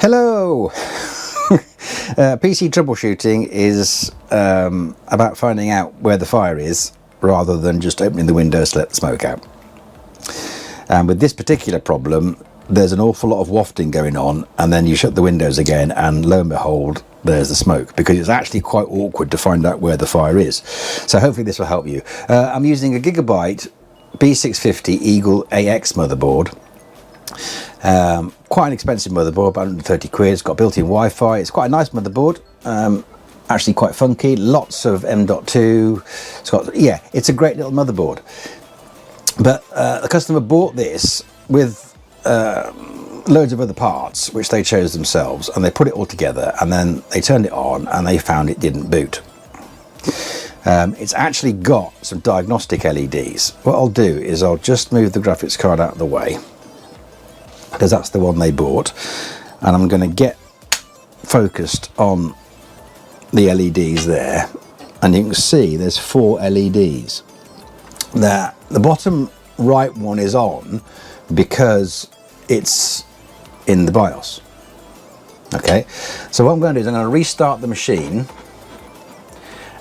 Hello! PC troubleshooting is about finding out where the fire is rather than just opening the windows to let the smoke out. And with this particular problem, there's an awful lot of wafting going on, and then you shut the windows again and lo and behold, there's the smoke, because it's actually quite awkward to find out where the fire is. So hopefully this will help you. I'm using a GIGABYTE B650 EAGLE AX motherboard. Quite an expensive motherboard, about 130 quid. It's got built-in Wi-Fi. It's quite a nice motherboard, actually quite funky, lots of M.2. It's got, yeah, it's a great little motherboard. But the customer bought this with loads of other parts which they chose themselves, and they put it all together, and then they turned it on and they found it didn't boot. It's actually got some diagnostic LEDs. What I'll do is I'll just move the graphics card out of the way, because that's the one they bought, and I'm going to get focused on the LEDs there, and you can see there's 4 LEDs. Now the bottom right one is on because it's in the BIOS. Okay, so what I'm going to do is I'm going to restart the machine,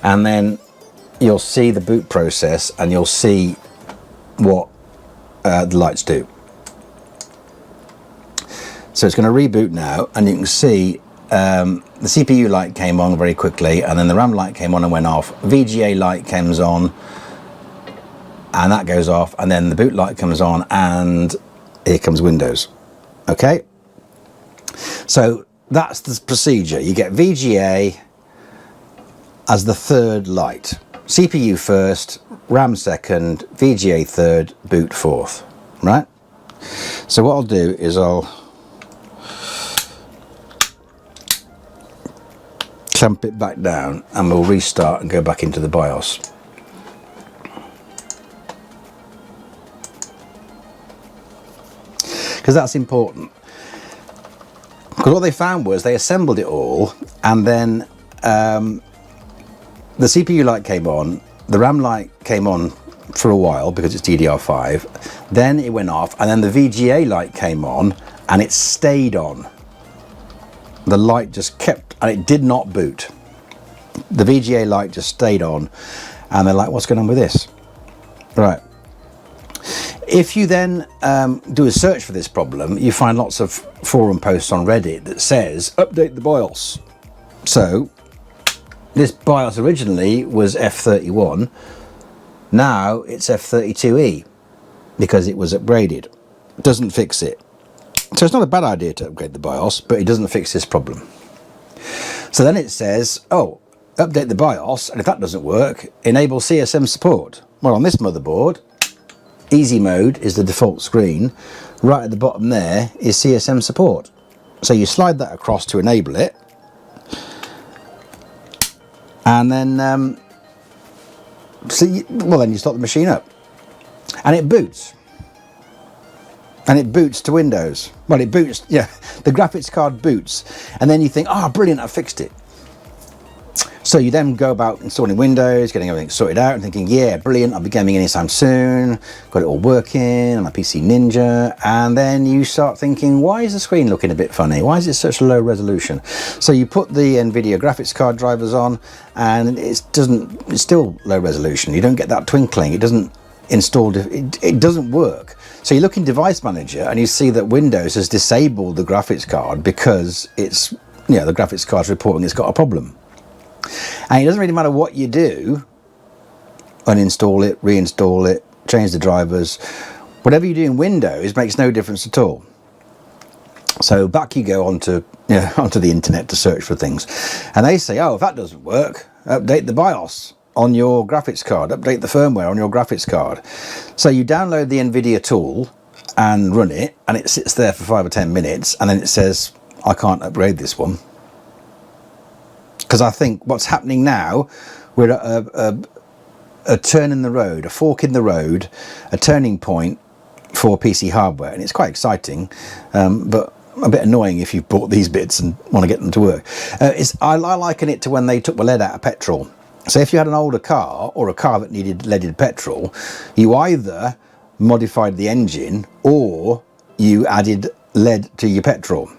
and then you'll see the boot process and you'll see what the lights do. So it's going to reboot now, and you can see the CPU light came on very quickly, and then the RAM light came on and went off. VGA light comes on and that goes off, and then the boot light comes on, and here comes Windows. Okay, so that's the procedure. You get VGA as the third light, CPU first, RAM second, VGA third, boot fourth, right? So what I'll do is I'll clamp it back down and we'll restart and go back into the BIOS. Because that's important. Because what they found was they assembled it all, and then the CPU light came on, the RAM light came on for a while because it's DDR5, then it went off, and then the VGA light came on and it stayed on. The light just kept, and it did not boot. The VGA light just stayed on, and they're like, what's going on with this? Right. If you then do a search for this problem, you find lots of forum posts on Reddit that says, update the BIOS. So this BIOS originally was F31, now it's F32E, because it was upgraded. Doesn't fix it. So it's not a bad idea to upgrade the BIOS, but it doesn't fix this problem. So then it says, oh, update the BIOS, and if that doesn't work, enable CSM support. Well, on this motherboard, easy mode is the default screen. Right at the bottom there is CSM support. So you slide that across to enable it, and then then you start the machine up, and it boots. And it boots to Windows. Well, it boots, yeah, the graphics card boots. And then you think, oh, brilliant, I fixed it. So you then go about installing Windows, getting everything sorted out, and thinking, yeah, brilliant, I'll be gaming anytime soon. Got it all working on my PC Ninja. And then you start thinking, why is the screen looking a bit funny? Why is it such a low resolution? So you put the NVIDIA graphics card drivers on, and it's still low resolution. You don't get that twinkling. It doesn't install, it doesn't work. So you look in Device Manager and you see that Windows has disabled the graphics card because it's, the graphics card's reporting it's got a problem. And it doesn't really matter what you do, uninstall it, reinstall it, change the drivers, whatever you do in Windows makes no difference at all. So back you go onto the internet to search for things, and they say, oh, if that doesn't work, update the BIOS on your graphics card, update the firmware on your graphics card. So you download the NVIDIA tool and run it, and it sits there for 5 or 10 minutes, and then it says, I can't upgrade this one. Because I think what's happening now, we're at a turn in the road, a fork in the road, a turning point for PC hardware, and it's quite exciting, but a bit annoying if you've bought these bits and want to get them to work. I liken it to when they took the lead out of petrol. So if you had an older car, or a car that needed leaded petrol, you either modified the engine or you added lead to your petrol.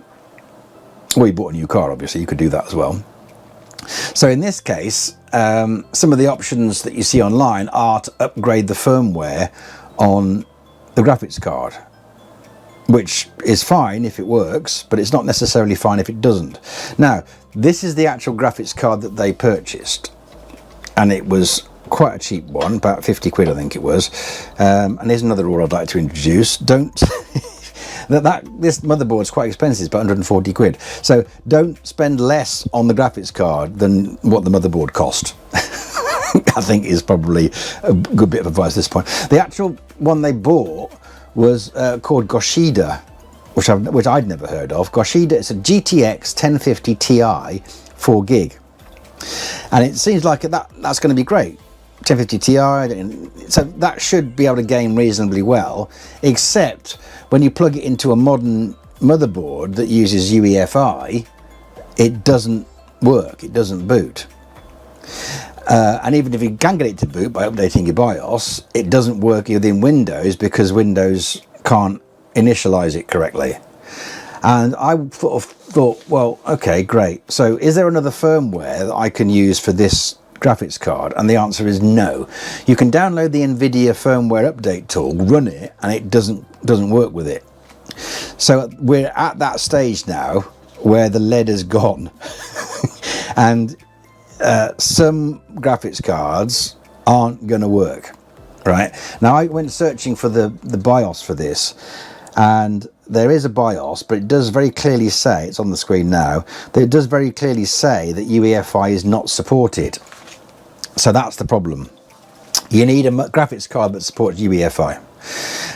Or you bought a new car, obviously, you could do that as well. So in this case, some of the options that you see online are to upgrade the firmware on the graphics card, which is fine if it works, but it's not necessarily fine if it doesn't. Now, this is the actual graphics card that they purchased, and it was quite a cheap one, about 50 quid I think it was. And here's another rule I'd like to introduce. Don't this motherboard's quite expensive, it's about 140 quid. So don't spend less on the graphics card than what the motherboard cost. I think is probably a good bit of advice at this point. The actual one they bought was called Goshida, which I'd never heard of. Goshida, it's a GTX 1050 Ti 4 gig. And it seems like that's going to be great. 1050 Ti, so that should be able to game reasonably well, except when you plug it into a modern motherboard that uses UEFI, it doesn't work, it doesn't boot. And even if you can get it to boot by updating your BIOS, it doesn't work within Windows because Windows can't initialize it correctly. And I sort of thought, well, okay, great. So is there another firmware that I can use for this graphics card? And the answer is no. You can download the NVIDIA firmware update tool, run it, and it doesn't work with it. So we're at that stage now where the LED has gone. And some graphics cards aren't going to work. Right now, I went searching for the BIOS for this, and there is a BIOS, but it does very clearly say, it's on the screen now, that it does very clearly say that UEFI is not supported. So that's the problem. You need a graphics card that supports UEFI.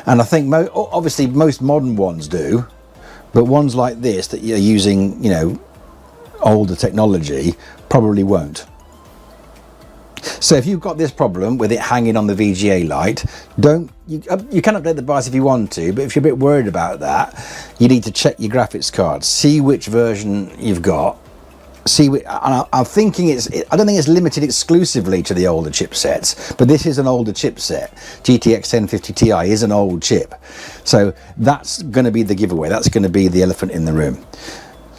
And I think obviously most modern ones do, but ones like this that you're using, you know, older technology probably won't. So if you've got this problem with it hanging on the VGA light, you can update the BIOS if you want to, but if you're a bit worried about that, you need to check your graphics card, see which version you've got. I'm thinking I don't think it's limited exclusively to the older chipsets, but this is an older chipset. GTX 1050 Ti is an old chip, so that's going to be the giveaway. That's going to be the elephant in the room.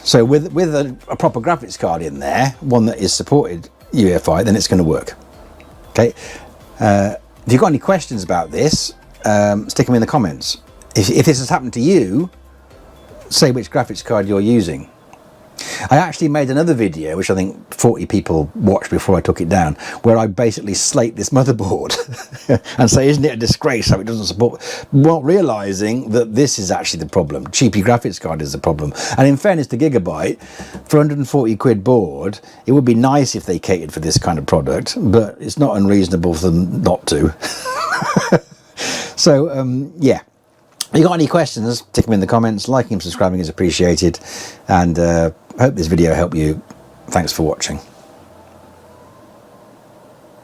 So with a proper graphics card in there, one that is supported UEFI, then it's going to work. Okay. If you've got any questions about this, stick them in the comments. If this has happened to you, say which graphics card you're using. I actually made another video, which I think 40 people watched before I took it down, where I basically slate this motherboard and say, isn't it a disgrace how it doesn't support, not realising that this is actually the problem. Cheapy graphics card is the problem. And in fairness to Gigabyte, for 140 quid board, it would be nice if they catered for this kind of product, but it's not unreasonable for them not to. So, yeah. If you got any questions, stick them in the comments. Liking and subscribing is appreciated, and I hope this video helped you. Thanks for watching.